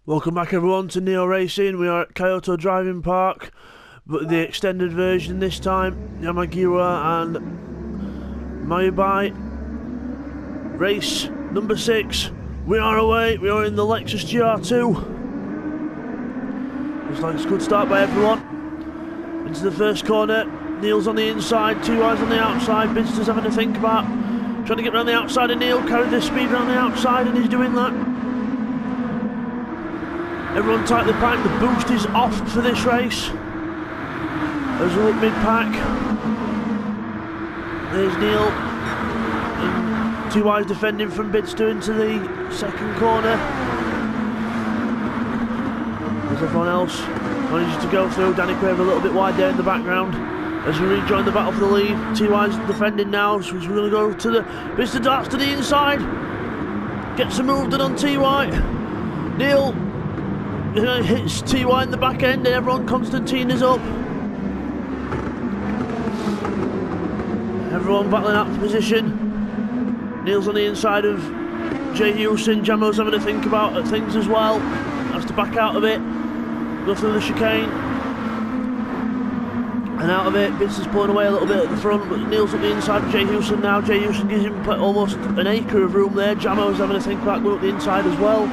Welcome back everyone to Neo Racing. We are at Kyoto Driving Park, but the extended version this time. Yamagiwa-Miyabi. Race number 6. We are away. We are in the Lexus Gr.2. Looks like it's a good start by everyone. Into the first corner. Neil's on the inside, two eyes on the outside. Bidzster's having to think about trying to get around the outside of Neil, carry the speed around the outside, and he's doing that. Everyone tightly packed, the boost is off for this race. As we look mid-pack, there's Neil, and two eyes defending from Bidzster into the second corner. As everyone else manages to go through, Danny Quaver a little bit wide there in the background. As we rejoin the battle for the lead, two eyes defending now, so we're going to go to the Bidzster darts to the inside. Gets a move done on TY. Neil hits TY in the back end, and everyone, Constantine is up. Everyone battling out for position. Neil's on the inside of Jay Houston. Jamo's having to think about things as well. Has to back out of it. Go through the chicane. And out of it, Bidzster's pulling away a little bit at the front, but Neil's on the inside of Jay Houston now. Jay Houston gives him almost an acre of room there. Jamo's having to think about going up the inside as well.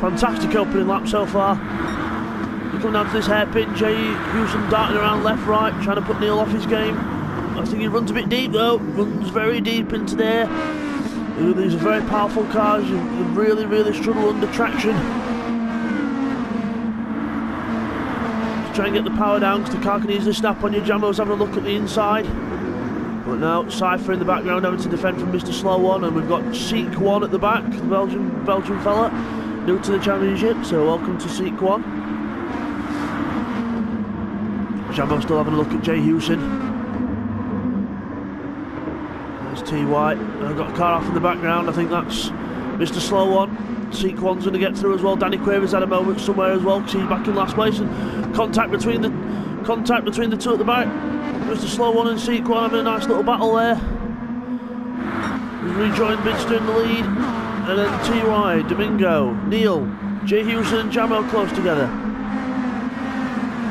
Fantastic opening lap so far. We come down to this hairpin. Jay Houston darting around left, right, trying to put Neil off his game. I think he runs a bit deep though. Runs very deep into there. These are very powerful cars. You really, really struggle under traction. Just try and get the power down because the car can easily snap on you. Jamo's having a look at the inside. But now Cypher in the background having to defend from Mr. Slow One, and we've got Seek One at the back, the Belgian fella. New to the championship, so welcome to Seek One. Jambo still having a look at Jay Houston. There's TY. I've got a car off in the background. I think that's Mr. Slow One. Seek One's going to get through as well. Danny Quaver's had a moment somewhere as well because he's back in last place. And contact between the two at the back. Mr. Slow One and Seek One having a nice little battle there. We've rejoined Bidzster in the lead. And then TY, Domingo, Neil, Jay Houston and Jamo close together.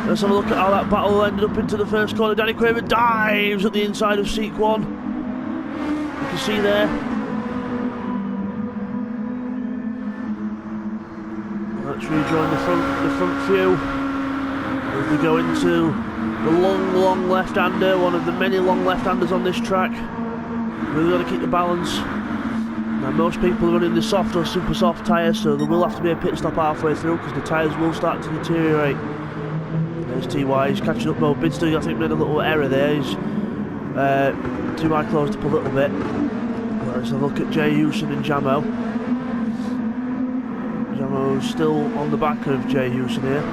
Let's have a look at how that battle ended up into the first corner. Danny Quaver dives at the inside of Seek One. You can see there. Let's rejoin the front few. As we go into the long left-hander, one of the many long left-handers on this track. Really got to keep the balance. Now most people are running the soft or super soft tyres, so there will have to be a pit stop halfway through because the tyres will start to deteriorate. There's TY, he's catching up though. Bidzster I think made a little error there, he's too high closed up a little bit. Let's have a look at Jay Houston and Jamo. Jamo's still on the back of Jay Houston here.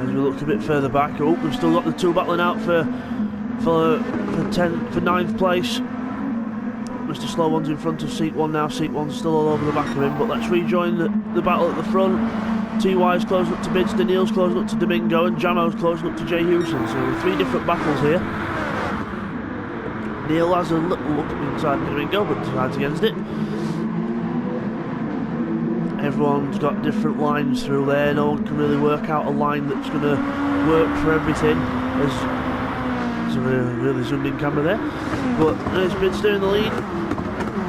As we look a bit further back, oh, we've still got the two battling out for 9th place. Mr. Slow One's in front of Seek One now. Seek One's still all over the back of him, but let's rejoin the battle at the front. TY's closing up to Bidzster, Neil's closing up to Domingo, and Jamo's closing up to Jay Houston. So 3 different battles here. Neil has a little look inside Domingo, but decides against it. Everyone's got different lines through there. No one can really work out a line that's going to work for everything. There's a really zoomed in camera there. But there's Bidzster in the lead.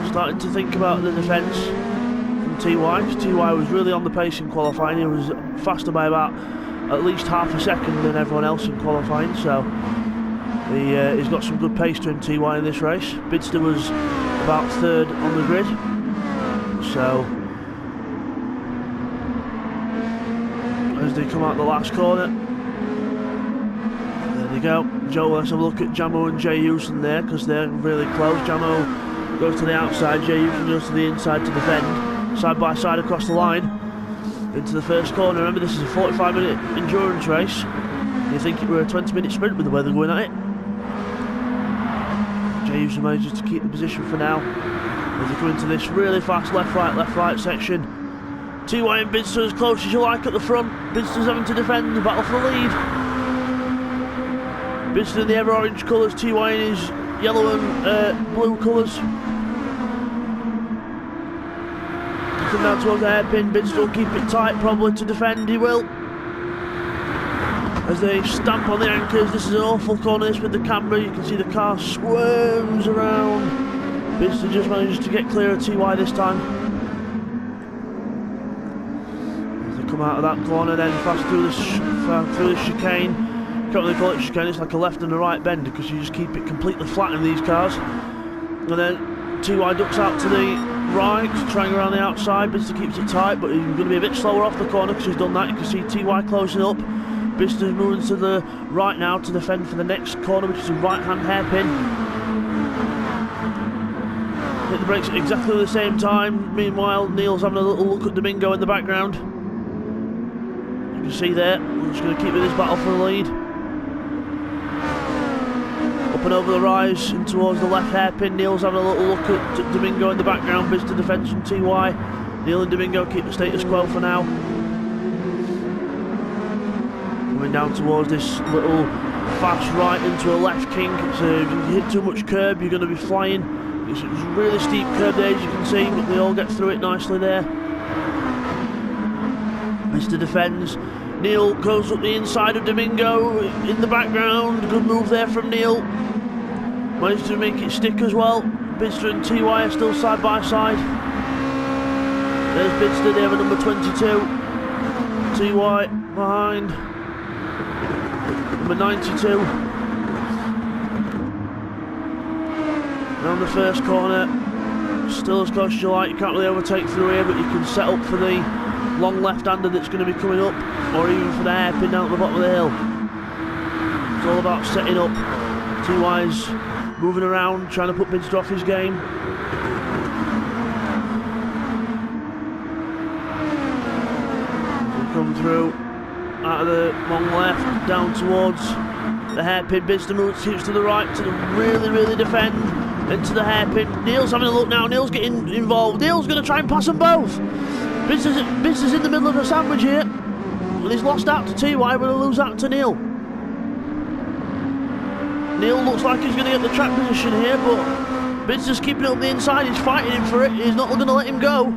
Starting to think about the defence from TY. TY was really on the pace in qualifying. He was faster by about at least half a second than everyone else in qualifying. So he's got some good pace to him, TY, in this race. Bidzster was about 3rd on the grid. So as they come out the last corner, there they go. Joe, let's have a look at Jamo and Jay Houston there because they're really close. Jamo goes to the outside, Jay Houston goes to the inside to defend, side by side across the line into the first corner. Remember, this is a 45-minute endurance race. You think it were a 20-minute sprint with the weather going at it. Jay Houston manages to keep the position for now as they come into this really fast left right section. TY and Bidzster as close as you like at the front. Bidzster's having to defend the battle for the lead. Bidzster in the ever orange colours, TY in his yellow and blue colours. come down towards the hairpin. Bidzster will keep it tight, probably to defend. He will. As they stamp on the anchors. This is an awful corner, this with the camera. You can see the car squirms around. Bidzster just manages to get clear of TY this time. As they come out of that corner, then fast through this chicane. Can't really call it chicane, it's like a left and a right bend because you just keep it completely flat in these cars. And then TY ducks out to the right, trying around the outside. Bidzster keeps it tight, but he's going to be a bit slower off the corner because he's done that. You can see TY closing up. Bidzster's moving to the right now to defend for the next corner, which is a right-hand hairpin. Hit the brakes at exactly the same time. Meanwhile, Neil's having a little look at Domingo in the background. You can see there, we're just going to keep in this battle for the lead. Up and over the rise and towards the left hairpin. Neil's having a little look at Domingo in the background. Bidzster defends from TY. Neil and Domingo keep the status quo for now. Coming down towards this little fast right into a left kink. If you hit too much curb, you're going to be flying. It's a really steep curb there, as you can see, but they all get through it nicely there. Bidzster defends. Neil goes up the inside of Domingo in the background. Good move there from Neil. Managed to make it stick as well. Bidzster and TY are still side by side. There's Bidzster there with number 22. TY behind. Number 92. Around the first corner. Still as close as you like. You can't really overtake through here, but you can set up for the long left-hander that's going to be coming up, or even for the hairpin down at the bottom of the hill. It's all about setting up. TY's moving around, trying to put Bidzster off his game. We come through out of the long left, down towards the hairpin. Bidzster moves, keeps to the right to really defend into the hairpin. Neil's having a look now. Neil's getting involved. Neil's going to try and pass them both. Bidzster's in the middle of a sandwich here. And he's lost out to TY, but he'll lose out to Neil. Neil looks like he's going to get the track position here, but Bidzster's keeping it up the inside. He's fighting him for it. He's not going to let him go.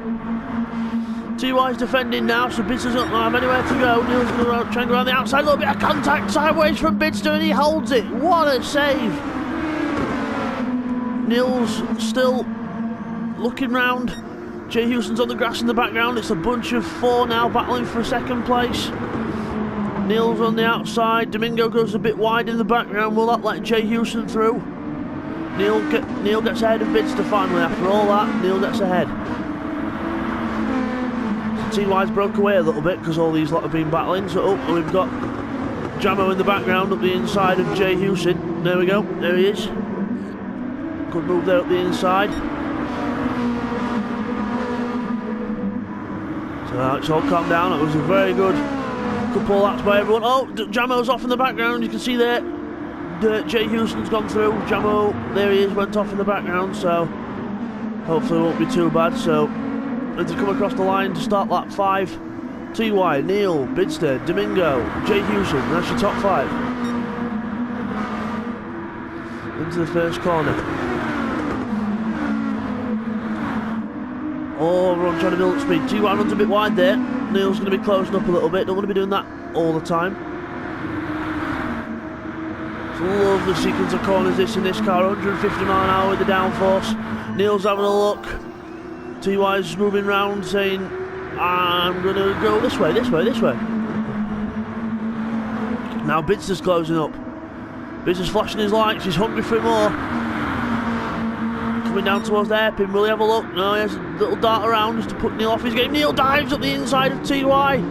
TY's defending now, so Bidzster's not going to have anywhere to go. Neil's going to try and go around the outside. A little bit of contact sideways from Bidzster, and he holds it. What a save. Neil's still looking round. Jay Houston's on the grass in the background. It's a bunch of four now battling for second place. Neil's on the outside. Domingo goes a bit wide in the background. Will that let Jay Houston through? Neil gets ahead of Bidzster finally. After all that, Neil gets ahead. So TY's broke away a little bit because all these lot have been battling. So we've got Jamo in the background up the inside of Jay Houston. There we go. There he is. Good move there up the inside. So it's all calmed down. It was a very good couple of laps by everyone. Oh, Jamo's off in the background. You can see there Jay Houston's gone through. Jamo, there he is, went off in the background. So hopefully it won't be too bad. So as they come across the line to start lap 5, TY, Neil, Bidzster, Domingo, Jay Houston. That's your top 5. Into the first corner. Oh, everyone trying to build up speed. TY runs a bit wide there. Neil's going to be closing up a little bit. Don't want to be doing that all the time. It's a lovely sequence of corners this in this car. 150 mile an hour with the downforce. Neil's having a look. TY's moving round saying, I'm going to go this way, this way, this way. Now Bidzster's closing up. Bidzster's flashing his lights. He's hungry for more. Coming down towards the hairpin, will he have a look? No, he has a little dart around just to put Neil off his game. Neil dives up the inside of TY.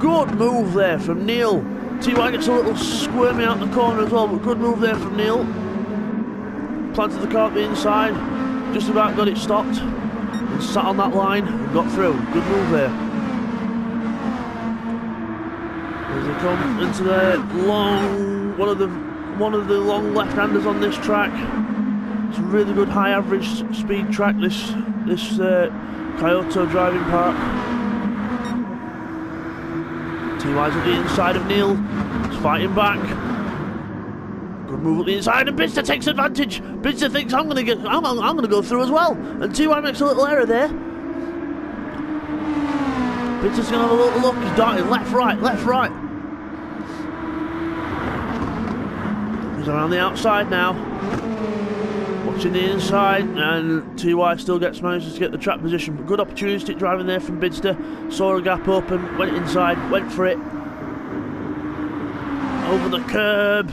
Good move there from Neil. TY gets a little squirmy out the corner as well, but good move there from Neil. Planted the car up the inside, just about got it stopped, and sat on that line and got through. Good move there. As they come into the long, one of the long left-handers on this track. It's a really good high average speed track, this Kyoto driving park. TY's at the inside of Neil. He's fighting back. Good move at the inside, and Bidzster takes advantage. Bidzster thinks I'm gonna go through as well, and TY makes a little error there. Bidzster's going to have a little look. He's darting left, right, left, right. He's around the outside now. Watching the inside, and TY still manages to get the track position. But good opportunistic driving there from Bidzster. Saw a gap open, went inside, went for it. Over the curb.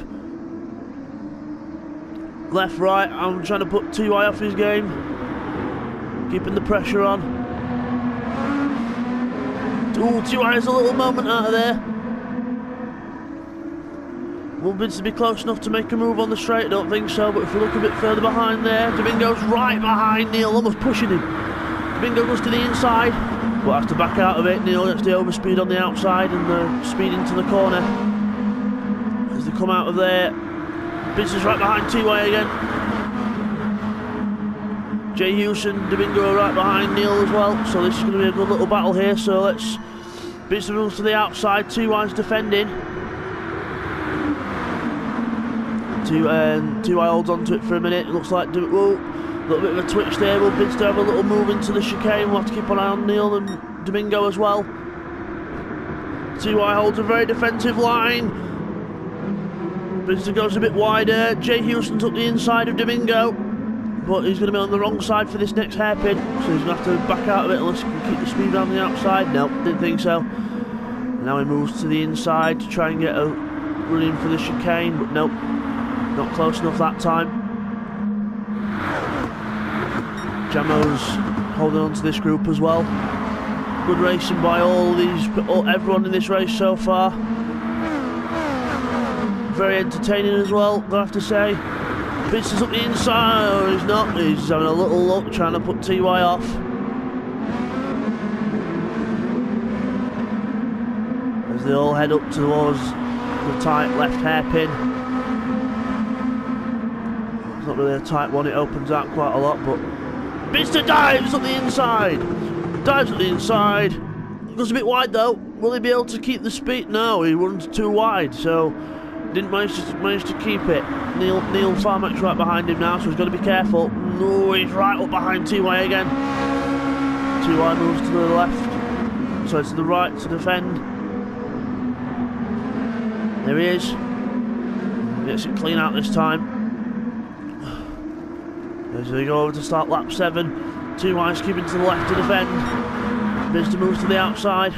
Left, right. I'm trying to put TY off his game. Keeping the pressure on. Ooh, TY has a little moment out of there. Will Bidzster be close enough to make a move on the straight? I don't think so, but if we look a bit further behind there, Domingo's right behind Neil, almost pushing him. Domingo goes to the inside, but has to back out of it. Neil gets the overspeed on the outside and the speed into the corner. As they come out of there, Bidzster's right behind TY again. Jay Hewson, Domingo are right behind Neil as well, so this is going to be a good little battle here. So Bidzster moves to the outside, TY's defending. TY holds on to it for a minute. It looks like, whoa, a little bit of a twitch there. Will Bidzster have a little move into the chicane? We'll have to keep an eye on Neil and Domingo as well. TY holds a very defensive line. Bidzster goes a bit wider. Jay Houston's up the inside of Domingo, but he's going to be on the wrong side for this next hairpin, so he's going to have to back out of it unless he can keep the speed around the outside. No, didn't think so. Now he moves to the inside to try and get a run in for the chicane, but nope. Not close enough that time. Jamo's holding on to this group as well. Good racing by everyone in this race so far. Very entertaining as well, I have to say. Bidzster's up the inside. Oh, he's not. He's having a little look, trying to put TY off. As they all head up towards the tight left hairpin. Not really a tight one, it opens out quite a lot, but Bidzster dives up the inside. Dives up the inside. Goes a bit wide though. Will he be able to keep the speed? No, he runs too wide, so didn't manage to keep it. Neil Farmack's right behind him now, so he's got to be careful. No, he's right up behind TY again. TY moves to the left, so to the right to defend. There he is. Gets it clean out this time. As they go over to start lap 7, TY's keeping to the left to defend. Bidzster moves to the outside,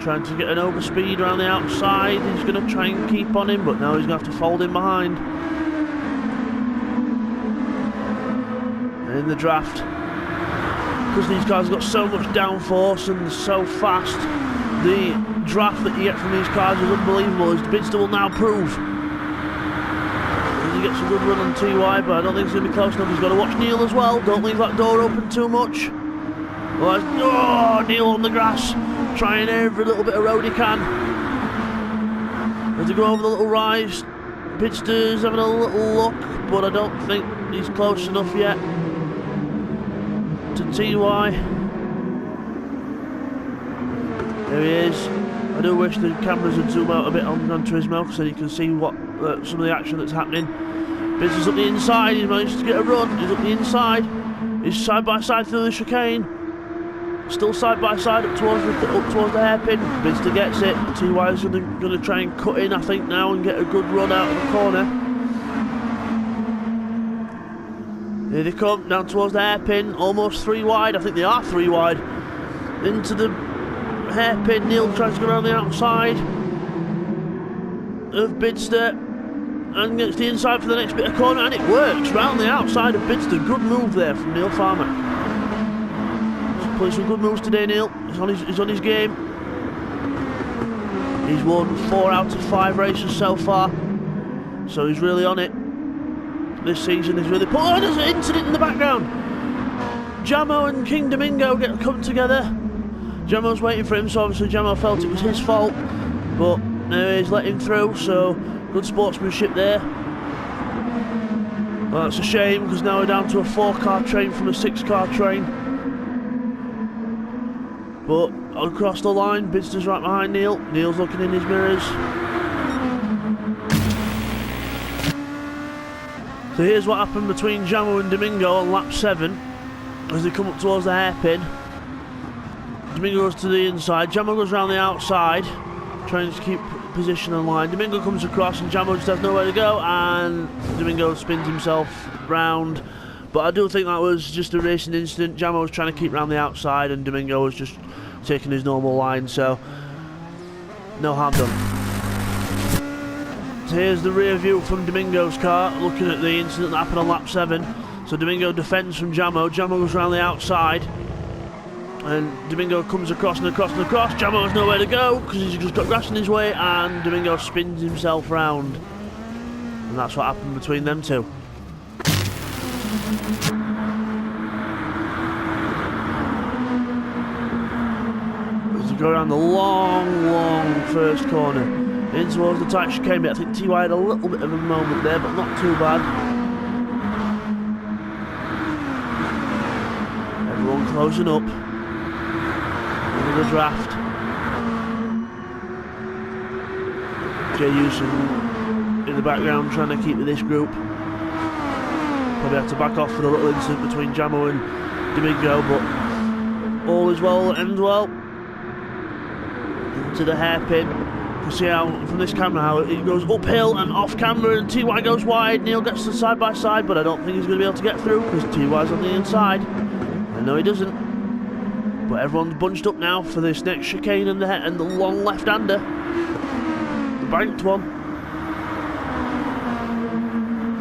trying to get an overspeed around the outside. He's going to try and keep on him, but now he's going to have to fold in behind. And in the draft, because these cars have got so much downforce and so fast, the draft that you get from these cars is unbelievable, as Bidzster will now prove. He gets a good run on TY, but I don't think it's going to be close enough. He's got to watch Neil as well. Don't leave that door open too much. Otherwise, oh, Neil on the grass, trying every little bit of road he can. As they go over the little rise, Bidzster's having a little look, but I don't think he's close enough yet to TY. There he is. I do wish the cameras would zoom out a bit onto his mouth so you can see what some of the action that's happening. Bidzster's up the inside, he's managed to get a run, he's up the inside, he's side by side through the chicane, still side by side up towards the hairpin. Bidzster gets it. TY is going to try and cut in, I think, now and get a good run out of the corner. Here they come, down towards the hairpin, almost 3 wide, I think they are 3 wide, into the hairpin. Neil tries to go around the outside of Bidzster and gets the inside for the next bit of corner, and it works round the outside of Bidzster. Good move there from Neil Farmack. He's playing some good moves today, Neil. He's on his game. He's won 4 out of 5 races so far, so he's really on it this season. He's really put. Oh, there's an incident in the background. Jamo and King Domingo come together. Jamo's waiting for him, so obviously Jamo felt it was his fault, but he's let him through, so good sportsmanship there. Well, that's a shame, because now we're down to a 4-car train from a 6-car train. But across the line, Bidzster's right behind Neil. Neil's looking in his mirrors. So here's what happened between Jamo and Domingo on lap 7 as they come up towards the hairpin. Domingo goes to the inside, Jamo goes around the outside, trying to keep position and line. Domingo comes across and Jamo just has nowhere to go, and Domingo spins himself round. But I do think that was just a racing incident. Jamo was trying to keep around the outside and Domingo was just taking his normal line, so no harm done. So here's the rear view from Domingo's car, looking at the incident that happened on lap 7. So Domingo defends from Jamo, Jamo goes around the outside, and Domingo comes across and across and across. Jamo has nowhere to go because he's just got grass in his way, and Domingo spins himself round. And that's what happened between them two. As we go around the long first corner, in towards the tight chicane bit, I think TY had a little bit of a moment there, but not too bad. Everyone closing up. The draft. Jay Houston in the background trying to keep with this group. Probably have to back off for the little incident between Jamo and Domingo, but all is well that ends well. Into the hairpin. You can see how from this camera how it goes uphill and off camera, and TY goes wide. Neil gets to side by side, but I don't think he's going to be able to get through because TY's on the inside. I know he doesn't. But everyone's bunched up now for this next chicane and the long left-hander. The banked one.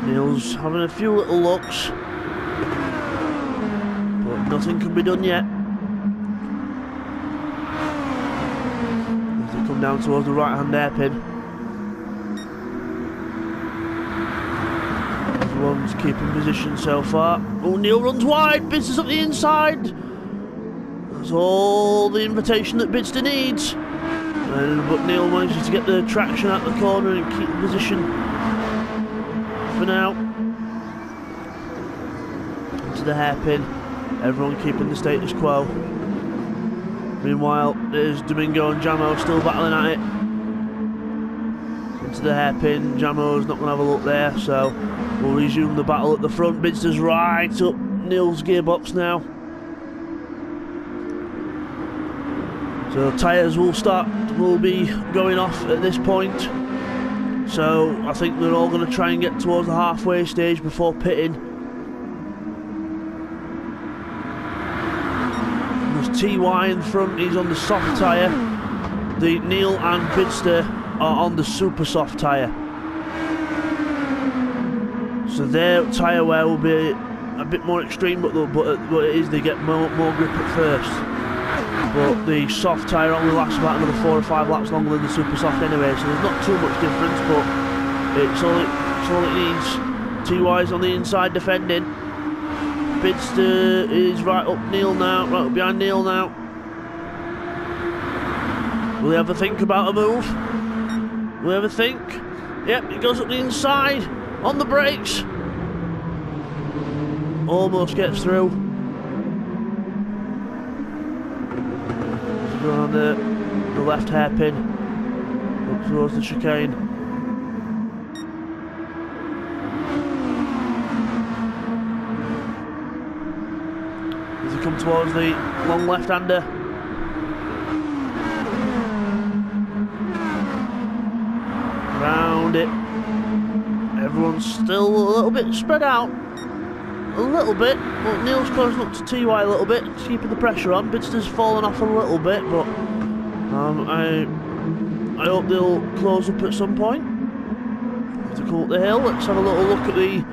Neil's having a few little looks, but nothing can be done yet. As they come down towards the right-hand hairpin. Everyone's keeping position so far. Oh, Neil runs wide, Bidzster's up the inside. That's all the invitation that Bidzster needs. But Neil manages to get the traction out the corner and keep the position for now. Into the hairpin. Everyone keeping the status quo. Meanwhile, there's Domingo and Jamo still battling at it. Into the hairpin. Jamo's not going to have a look there, so we'll resume the battle at the front. Bidzster's right up Neil's gearbox now. So tyres will be going off at this point. So I think they're all going to try and get towards the halfway stage before pitting. There's TY in front, he's on the soft tyre. Neil and Bidzster are on the super soft tyre. So their tyre wear will be a bit more extreme, but what it is, they get more grip at first. But the soft tyre only lasts about another 4 or 5 laps longer than the super soft anyway, so there's not too much difference, but it's all it needs. TY's on the inside defending. Bidzster is right up behind Neil now. Will he ever think about a move? Will he ever think? Yep, he goes up the inside, on the brakes. Almost gets through. Go on the left hairpin up towards the chicane. As he comes towards the long left-hander. Round it. Everyone's still a little bit spread out. A little bit, but Neil's closing up to TY a little bit, keeping the pressure on. Bidzster's fallen off a little bit, but I hope they'll close up at some point. To come up the hill, let's have a little look at the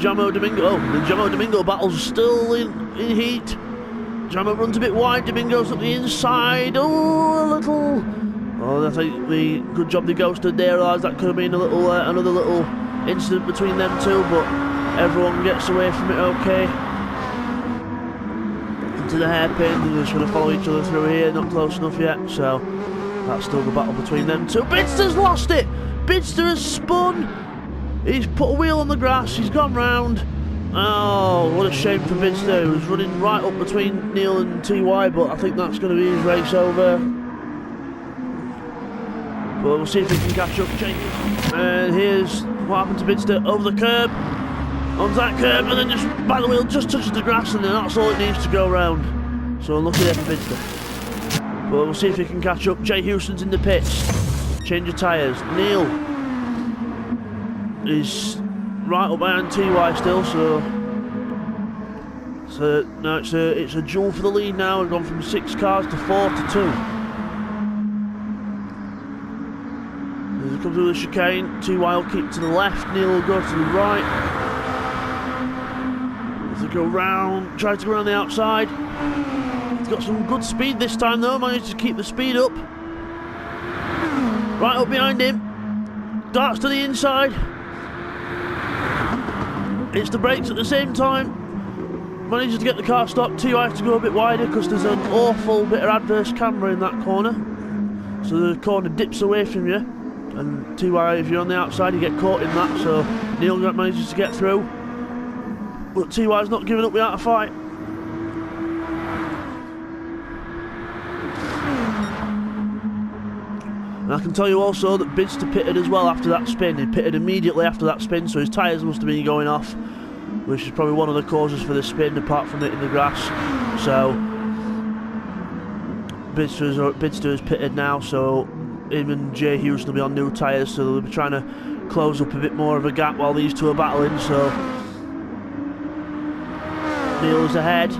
Jamo Domingo. Oh, the Jamo Domingo battle's still in heat. Jamo runs a bit wide, Domingo's up the inside. Oh, a little. Oh, I think the good job they ghosted there. Realised that could have been a little another little incident between them two, but everyone gets away from it okay. Into the hairpin, they're just going to follow each other through here, not close enough yet, so that's still the battle between them two. Bidzster's lost it! Bidzster has spun! He's put a wheel on the grass, he's gone round. Oh, what a shame for Bidzster. He was running right up between Neil and TY, but I think that's going to be his race over. But we'll see if he can catch up. And here's what happened to Bidzster over the curb. Onto that curb, and then just by the wheel just touches the grass, and then that's all it needs to go round. So unlucky there for Bidzster. But we'll see if he can catch up. Jay Houston's in the pits. Change of tyres. Neil is right up behind TY still, so now it's a duel for the lead now. We've gone from 6 cars to 4 to 2. As he comes through the chicane, TY will keep to the left, Neil will go to the right. As they go round, try to go around the outside. He's got some good speed this time though, managed to keep the speed up. Right up behind him, darts to the inside. Hits the brakes at the same time. Manages to get the car stopped. TY has to go a bit wider because there's an awful bit of adverse camera in that corner. So the corner dips away from you. And TY, if you're on the outside, you get caught in that. So Neil manages to get through. But TY's not giving up without a fight. And I can tell you also that Bidzster pitted as well after that spin. He pitted immediately after that spin, so his tyres must have been going off, which is probably one of the causes for the spin, apart from hitting the grass. So Bidzster is pitted now, so him and Jay Houston will be on new tyres, so they'll be trying to close up a bit more of a gap while these two are battling. So Neil's ahead.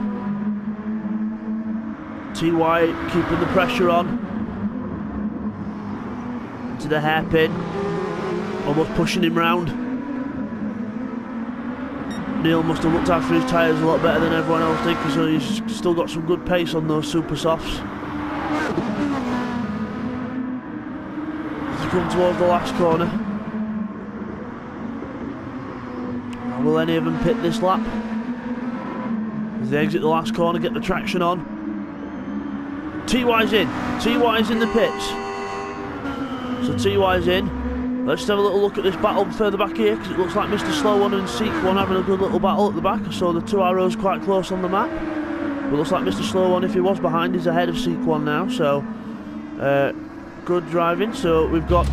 TY keeping the pressure on. To the hairpin, almost pushing him round. Neil must have looked after his tyres a lot better than everyone else did, because he's still got some good pace on those super softs. As he comes towards the last corner, will any of them pit this lap? As they exit the last corner, get the traction on. TY's in. TY's in the pits. So TY's in. Let's have a little look at this battle further back here, because it looks like Mr. Slow One and Seek One having a good little battle at the back. I saw the two arrows quite close on the map. But it looks like Mr. Slow One, if he was behind, is ahead of Seek One now. So good driving. So we've got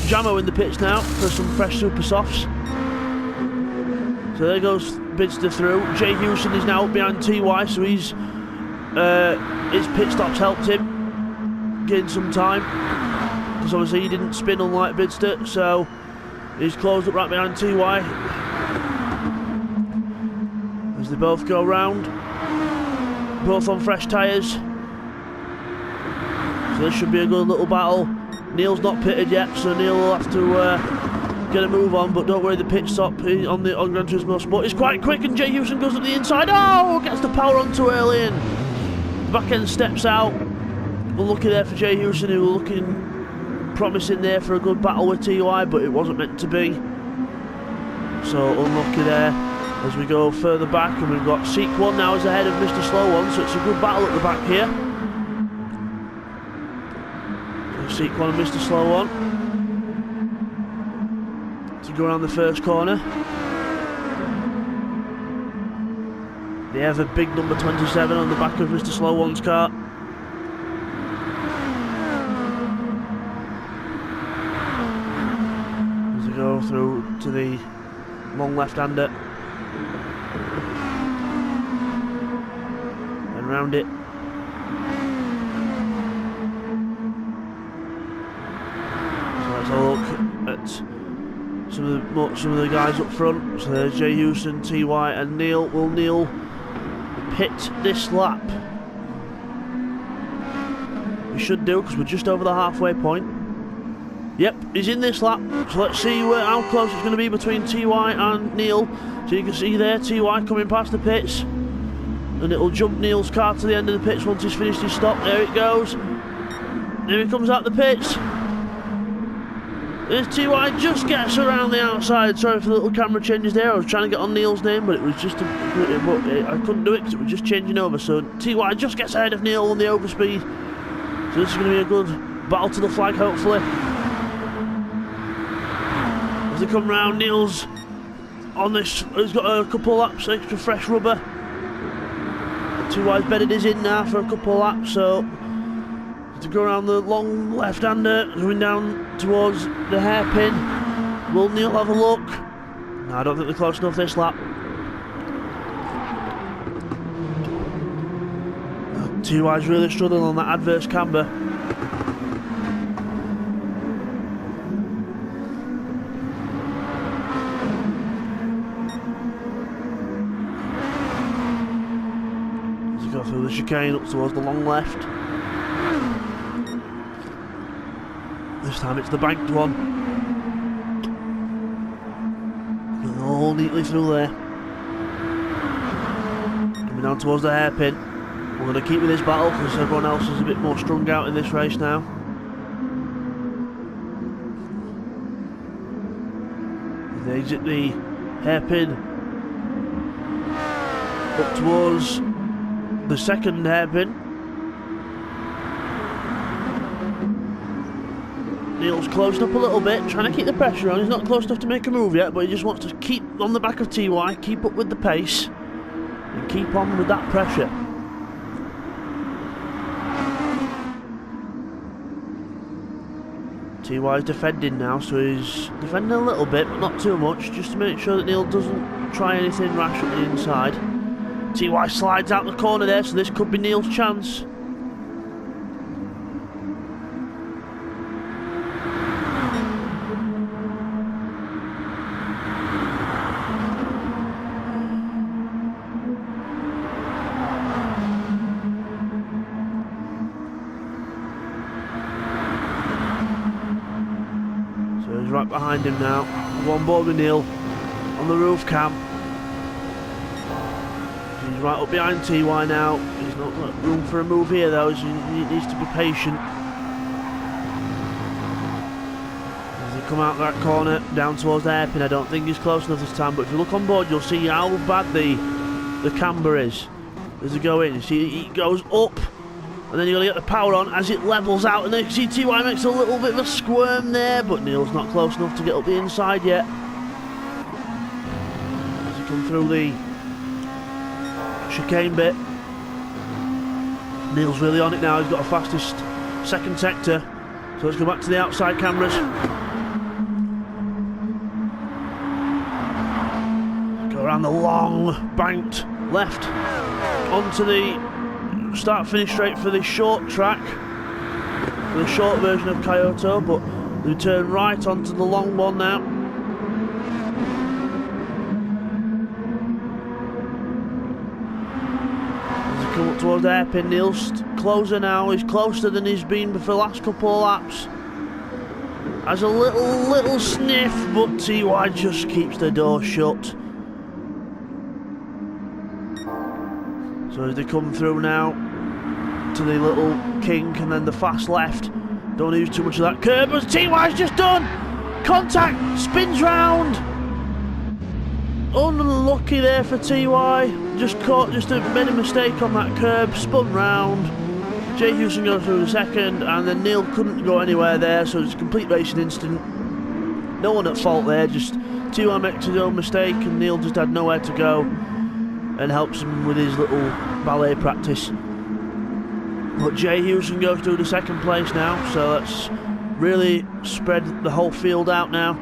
Jamo in the pits now for some fresh super softs. So there goes Bidzster through. Jay Houston is now up behind TY, so his pit stops helped him gain some time. Because obviously he didn't spin unlike Bidzster, so he's closed up right behind TY. As they both go round, both on fresh tyres. So this should be a good little battle. Neil's not pitted yet, so Neil will have to get a move on, but don't worry, the pit stop on Gran Turismo Sport is quite quick, and Jay Houston goes up the inside. Oh, gets the power on too early, and the back end steps out. Unlucky there for Jay Houston, who were looking promising there for a good battle with TY, but it wasn't meant to be. So unlucky there as we go further back, and we've got Seek One now is ahead of Mr. Slow One, so it's a good battle at the back here. So Seek One and Mr. Slow One to go around the first corner. The ever big number 27 on the back of Mr. Slow One's car. Go through to the long left-hander and round it. So let's have a look at some of the guys up front. So there's Jay Houston, TY, and Neil. Will Neil pit this lap? We should do, because we're just over the halfway point. Yep, he's in this lap, so let's see how close it's going to be between TY and Neil. So you can see there, TY coming past the pits, and it'll jump Neil's car to the end of the pits once he's finished his stop. There it goes. There he comes out the pits. There's TY, just gets around the outside. Sorry for the little camera changes there. I was trying to get on Neil's name, but it was just I couldn't do it because it was just changing over. So TY just gets ahead of Neil on the overspeed. So this is going to be a good battle to the flag, hopefully. As they come round, Neil's on this. He's got a couple of laps extra fresh rubber. TY's bedded his in now for a couple of laps, so to go around the long left-hander, going down towards the hairpin. Will Neil have a look? No, I don't think they're close enough this lap. TY's really struggling on that adverse camber. As you go through the chicane up towards the long left. This time it's the banked one. Going all neatly through there. Coming down towards the hairpin. We're going to keep with this battle because everyone else is a bit more strung out in this race now. They exit the hairpin up towards the second hairpin. Neil's closing up a little bit, trying to keep the pressure on. He's not close enough to make a move yet, but he just wants to keep on the back of TY, keep up with the pace, and keep on with that pressure. TY's defending now, so he's defending a little bit, but not too much, just to make sure that Neil doesn't try anything rash at the inside. TY slides out the corner there, so this could be Neil's chance. Right behind him now, on board with Neil on the roof cam. He's right up behind TY now. He's not got room for a move here though, so he needs to be patient. As they come out that corner down towards the hairpin, I don't think he's close enough this time, but if you look on board you'll see how bad the camber is as they go in. You see it goes up, and then you've got to get the power on as it levels out, and then you see TY makes a little bit of a squirm there, but Neil's not close enough to get up the inside yet. As you come through the chicane bit, Neil's really on it now. He's got a fastest second sector, so let's go back to the outside cameras. Go around the long banked left onto the start-finish straight for the short track, for the short version of Kyoto, but they turn right onto the long one now. As they come up towards the hairpin, Neil's closer now. He's closer than he's been for the last couple of laps. Has a little sniff, but TY just keeps the door shut. So as they come through now to the little kink and then the fast left, don't use too much of that curb, as TY's just done! Contact, spins round! Unlucky there for TY, just made a mistake on that curb, spun round. Jay Houston goes through the second, and then Neil couldn't go anywhere there, so it's a complete racing incident. No one at fault there, just TY makes his own mistake and Neil just had nowhere to go, and helps him with his little ballet practice. But Jay Houston goes through the second place now, so that's really spread the whole field out now.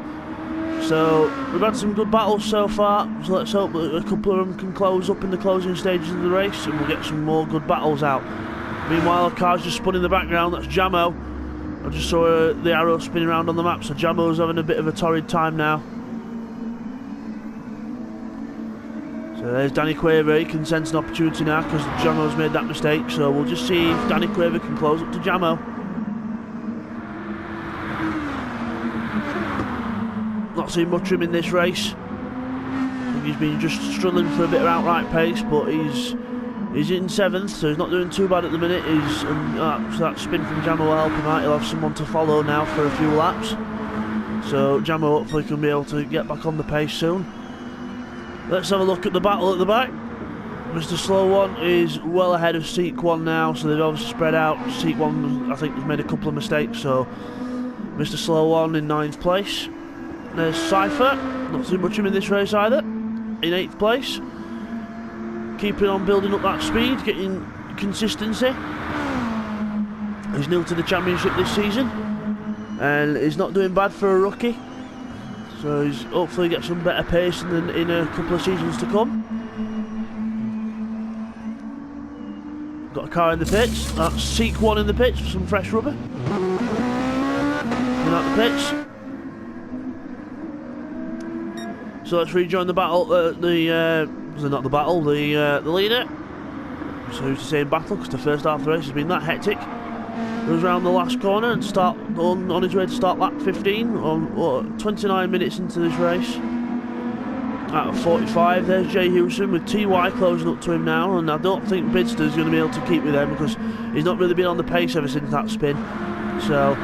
So we've had some good battles so far, so let's hope that a couple of them can close up in the closing stages of the race and we'll get some more good battles out. Meanwhile, a car's just spun in the background, that's Jamo. I just saw the arrow spinning around on the map, so Jamo's having a bit of a torrid time now. So there's Danny Quaver. He can sense an opportunity now because Jamo's made that mistake, so we'll just see if Danny Quaver can close up to Jamo. Not seen much of him in this race. I think he's been just struggling for a bit of outright pace, but he's in 7th, so he's not doing too bad at the minute. So that spin from Jamo will help him out. He'll have someone to follow now for a few laps. So Jamo hopefully can be able to get back on the pace soon. Let's have a look at the battle at the back. Mr. Slow One is well ahead of Seek One now, so they've obviously spread out. Seek One, I think, has made a couple of mistakes, so Mr. Slow One in 9th place. There's Cypher, not too much of him in this race either, in 8th place. Keeping on building up that speed, getting consistency. He's new to the championship this season, and he's not doing bad for a rookie. So he's hopefully get some better pace in a couple of seasons to come. Got a car in the pits. That's Seek 1 in the pits for some fresh rubber. Coming out the pits. So let's rejoin the battle. Not the battle. The leader. So who's to say in battle? Because the first half of the race has been that hectic. Goes around the last corner and start on his way to start lap 15. On 29 minutes into this race. Out of 45, there's Jay Hewson with TY closing up to him now, and I don't think Bidzster's going to be able to keep with them because he's not really been on the pace ever since that spin. So,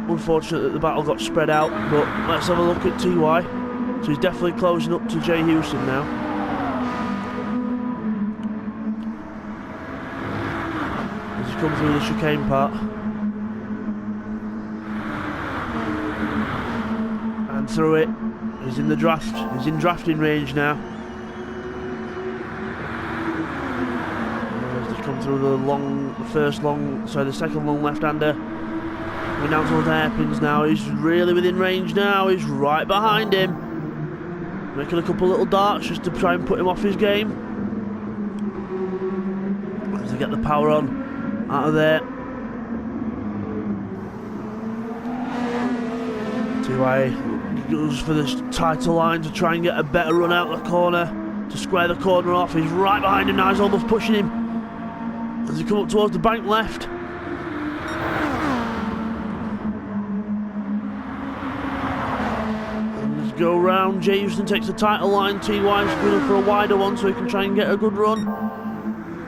unfortunate that the battle got spread out, but let's have a look at TY. So he's definitely closing up to Jay Hewson now. As he's come through the chicane part. And through it. He's in the draft. He's in drafting range now. He's just come through the second long left-hander. Going down towards the hairpins now. He's really within range now. He's right behind him. Making a couple little darts just to try and put him off his game. As they get the power on out of there. TY goes for this tighter line to try and get a better run out the corner to square the corner off. He's right behind him now. He's almost pushing him as he comes up towards the bank left. And let's go round. Jay Houston takes the tighter line. TY's going for a wider one so he can try and get a good run.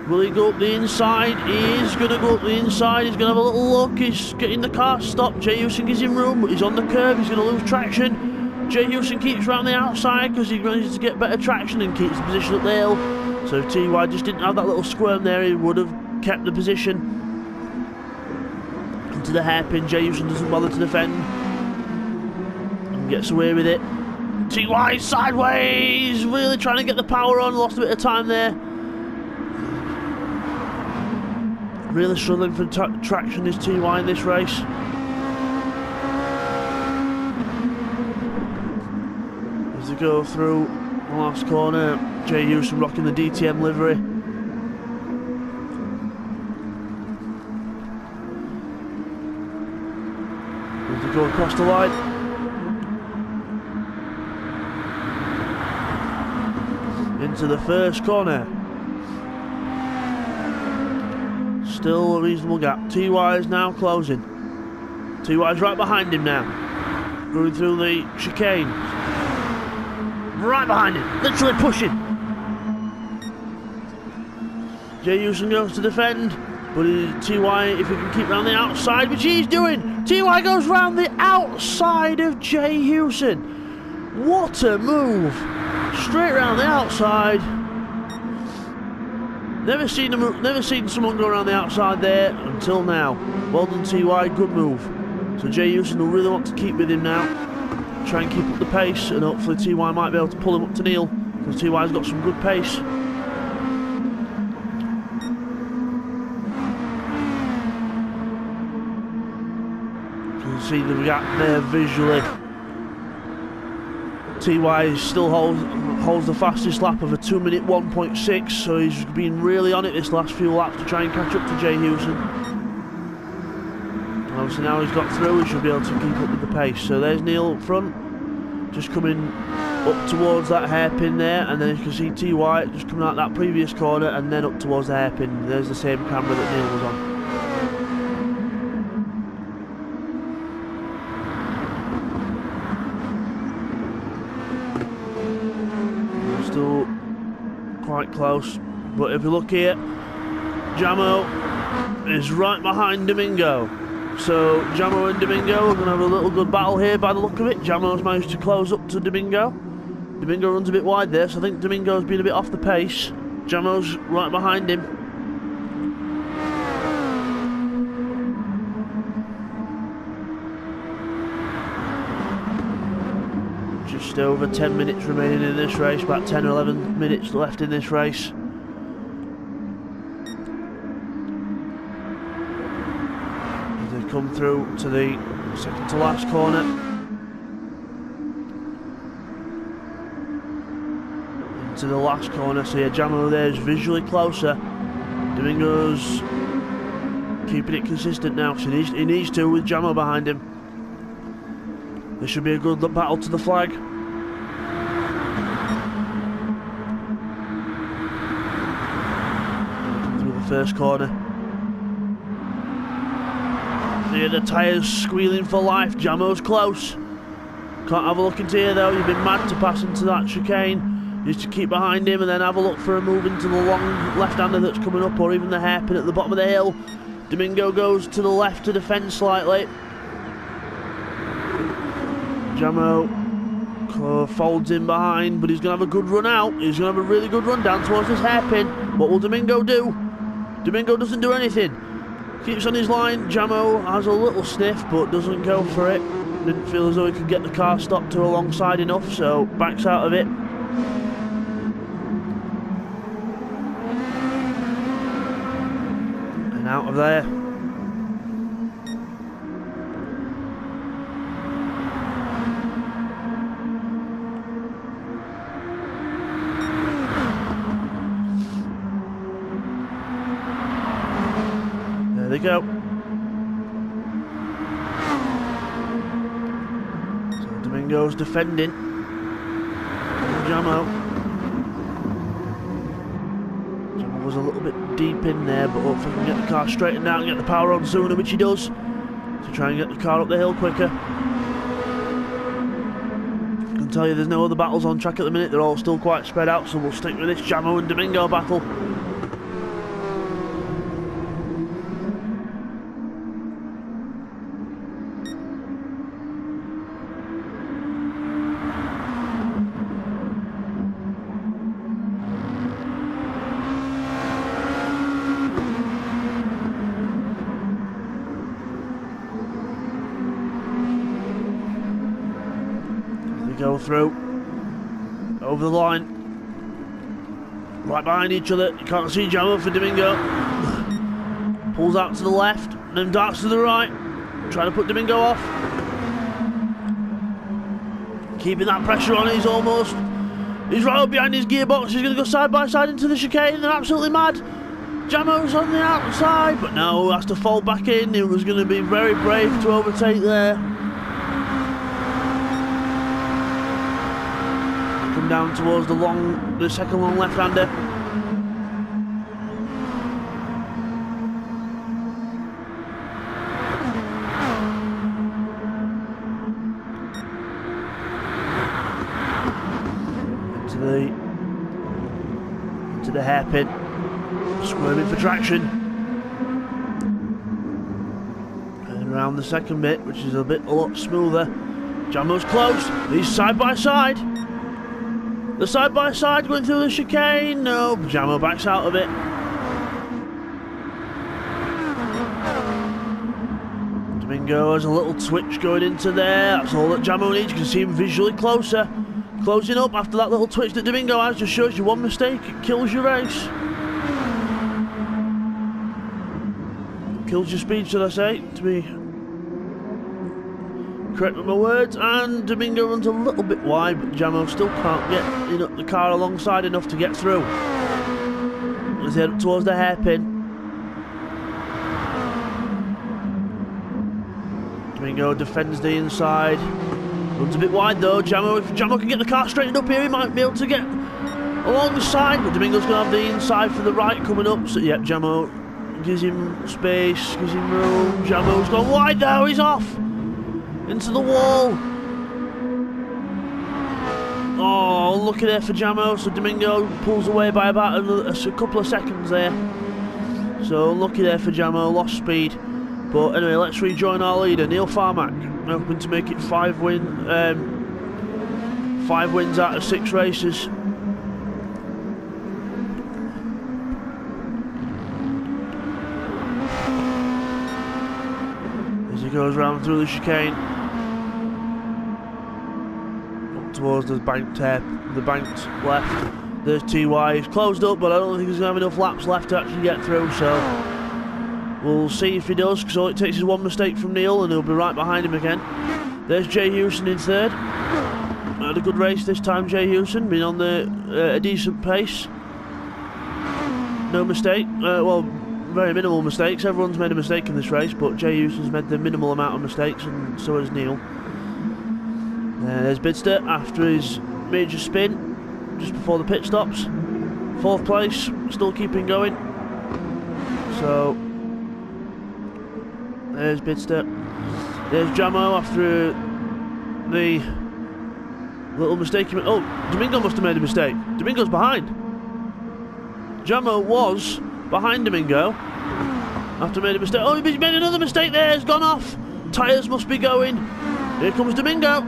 Will he go up the inside? He is going to go up the inside. He's going to have a little look. He's getting the car stopped. Jay Houston gives him room, but he's on the curb. He's going to lose traction. Jay Houston keeps round the outside because he manages to get better traction and keeps the position up the hill. So if TY just didn't have that little squirm there, he would have kept the position. Into the hairpin. Jay Houston doesn't bother to defend. And gets away with it. TY sideways. Really trying to get the power on. Lost a bit of time there. Really struggling for traction is TY in this race. As they go through the last corner, Jay Houston rocking the DTM livery. As they go across the line. Into the first corner. Still a reasonable gap. TY is now closing. TY is right behind him now. Going through the chicane. Right behind him. Literally pushing. Jay Houston goes to defend. But TY, if he can keep round the outside, which he's doing. TY goes round the outside of Jay Houston. What a move. Straight round the outside. Never seen someone go around the outside there until now. Well done TY, good move. So Jay Houston will really want to keep with him now. Try and keep up the pace and hopefully TY might be able to pull him up to Neil because TY's got some good pace. You can see the gap there visually. TY still holds the fastest lap of a 2-minute 1.6, so he's been really on it this last few laps to try and catch up to Jay Houston. Obviously now he's got through, he should be able to keep up with the pace. So there's Neil up front, just coming up towards that hairpin there, and then you can see TY just coming out that previous corner and then up towards the hairpin. There's the same camera that Neil was on. Still quite close, but if you look here, Jamo is right behind Domingo. So Jamo and Domingo are going to have a little good battle here by the look of it. Jamo's managed to close up to Domingo. Domingo runs a bit wide there, so I think Domingo's been a bit off the pace. Jamo's right behind him. Just over 10 minutes remaining in this race, about 10 or 11 minutes left in this race. As they come through to the second to last corner. Into the last corner, so yeah, Jamo there is visually closer. Domingo's keeping it consistent now, because he needs to with Jamo behind him. This should be a good battle to the flag. Through the first corner. Here the tyres squealing for life. Jamo's close. Can't have a look into here though. You've been mad to pass into that chicane. You just to keep behind him and then have a look for a move into the long left-hander that's coming up, or even the hairpin at the bottom of the hill. Domingo goes to the left to defend slightly. Jamo folds in behind, but he's going to have a good run out. He's going to have a really good run down towards this hairpin. What will Domingo do? Domingo doesn't do anything. Keeps on his line. Jamo has a little sniff, but doesn't go for it. Didn't feel as though he could get the car stopped to alongside enough, so backs out of it. And out of there. There they go. So Domingo's defending. Jamo was a little bit deep in there, but hopefully he can get the car straightened out and get the power on sooner, which he does, to try and get the car up the hill quicker. I can tell you there's no other battles on track at the minute, they're all still quite spread out, so we'll stick with this Jamo and Domingo battle. Go through, over the line, right behind each other. You can't see Jamo for Domingo. Pulls out to the left, and then darts to the right, trying to put Domingo off. Keeping that pressure on, he's right up behind his gearbox. He's going to go side by side into the chicane. They're absolutely mad. Jamo's on the outside, but no, has to fall back in. He was going to be very brave to overtake there. Down towards the second long left-hander. Into the hairpin, squirming for traction. And around the second bit, which is a lot smoother. Jamo's close. He's side by side. The side-by-side going through the chicane. No, Jamo backs out of it. Domingo has a little twitch going into there. That's all that Jamo needs. You can see him visually closer. Closing up after that little twitch that Domingo has. Just shows you one mistake, it kills your race. Kills your speed, should I say, to be correct with my words. And Domingo runs a little bit wide, but Jamo still can't get the car alongside enough to get through. As they head up towards the hairpin. Domingo defends the inside. Runs a bit wide though. If Jamo can get the car straightened up here, he might be able to get along the side, but Domingo's going to have the inside for the right coming up. So yep, Jamo gives him space, gives him room. Jamo's gone wide though, he's off into the wall. Oh, lucky there for Jamo. So Domingo pulls away by about a couple of seconds there. So lucky there for Jamo, lost speed. But anyway, let's rejoin our leader, Neil Farmack, hoping to make it 5 wins out of 6 races. As he goes round through the chicane. Towards the banked left. There's TY. He's closed up, but I don't think he's going to have enough laps left to actually get through, so we'll see if he does, because all it takes is one mistake from Neil and he'll be right behind him again. There's Jay Hewson in third. Had a good race this time, Jay Hewson, been on a decent pace. no mistake. Well, very minimal mistakes. Everyone's made a mistake in this race, but Jay Houston's made the minimal amount of mistakes, and so has Neil. There's Bidzster after his major spin, just before the pit stops. 4th place, still keeping going. So, there's Bidzster. There's Jamo after the little mistake. Oh, Domingo must have made a mistake. Domingo's behind. Jamo was behind Domingo after made a mistake. Oh, he's made another mistake there. It's gone off. Tyres must be going. Here comes Domingo.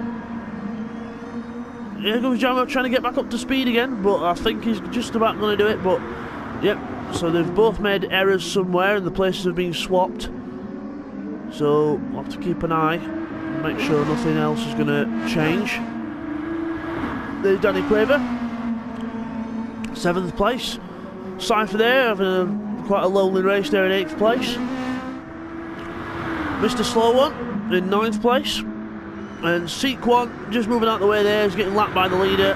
Here comes Jamo trying to get back up to speed again, but I think he's just about going to do it. But yep, so they've both made errors somewhere and the places have been swapped. So we'll have to keep an eye and make sure nothing else is going to change. There's Danny Quaver, 7th place. Cypher there having quite a lonely race there in 8th place. Mr. Slow One in 9th place. And Sequan just moving out the way there, is getting lapped by the leader.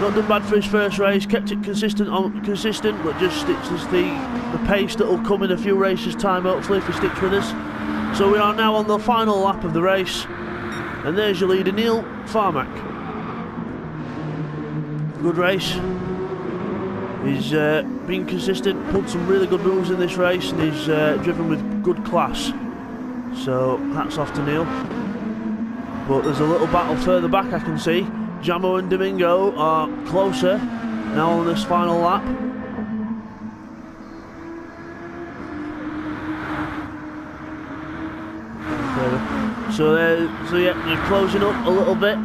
Not done bad for his first race, kept it consistent, but just it's just the pace that will come in a few races' time, hopefully, if he sticks with us. So we are now on the final lap of the race, and there's your leader, Neil Farmack. Good race. He's been consistent, pulled some really good moves in this race, and he's driven with good class. So hats off to Neil. But there's a little battle further back, I can see. Jamo and Domingo are closer now on this final lap. So yeah, they're closing up a little bit.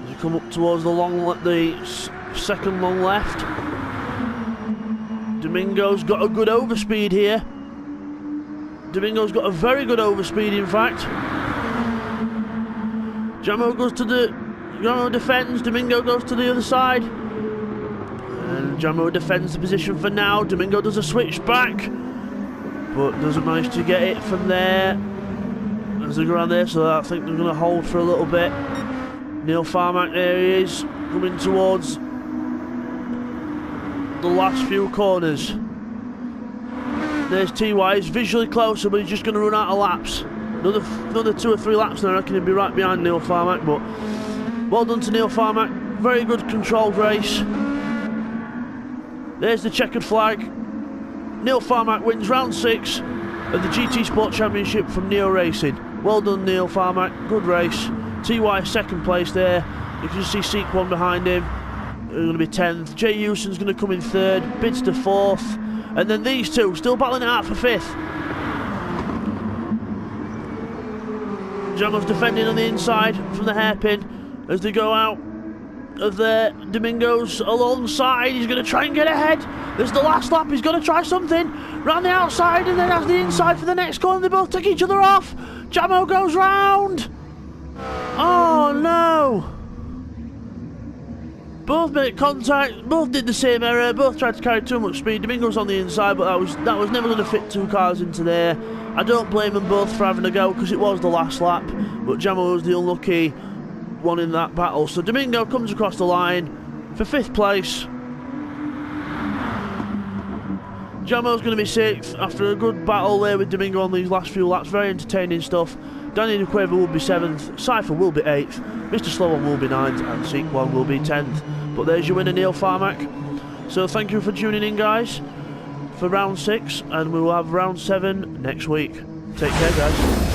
As you come up towards the second long left. Domingo's got a good overspeed here. Domingo's got a very good overspeed, in fact. Jamo defends, Domingo goes to the other side. And Jamo defends the position for now. Domingo does a switch back, but doesn't manage to get it from there as they go around there, so I think they're going to hold for a little bit. Neil Farmack, there he is, coming towards the last few corners. There's TY, he's visually closer, but he's just going to run out of laps. Another 2 or 3 laps and I reckon he'll be right behind Neil Farmack, but well done to Neil Farmack. Very good controlled race. There's the checkered flag. Neil Farmack wins round 6 of the GT Sport Championship from Neo Racing. Well done, Neil Farmack. Good race. TY 2nd place there. You can just see Sequan behind him. They're going to be 10th. Jay Houston's going to come in 3rd. Bidzster 4th. And then these two still battling it out for 5th. Jamo's defending on the inside from the hairpin as they go out of there. Domingo's alongside. He's going to try and get ahead. There's the last lap. He's going to try something. Round the outside and then has the inside for the next corner. They both take each other off. Jamo goes round. Oh no. Both made contact. Both did the same error. Both tried to carry too much speed. Domingo's on the inside, but that was never going to fit 2 cars into there. I don't blame them both for having a go because it was the last lap, but Jamo was the unlucky one in that battle. So Domingo comes across the line for 5th place. Jamo's going to be 6th after a good battle there with Domingo on these last few laps. Very entertaining stuff. Danny Quaver will be 7th, Cypher will be 8th, Mr. Slowan will be 9th, and Sequan will be 10th. But there's your winner, Neil Farmack. So thank you for tuning in, guys, for round 6, and we will have round 7 next week. Take care, guys.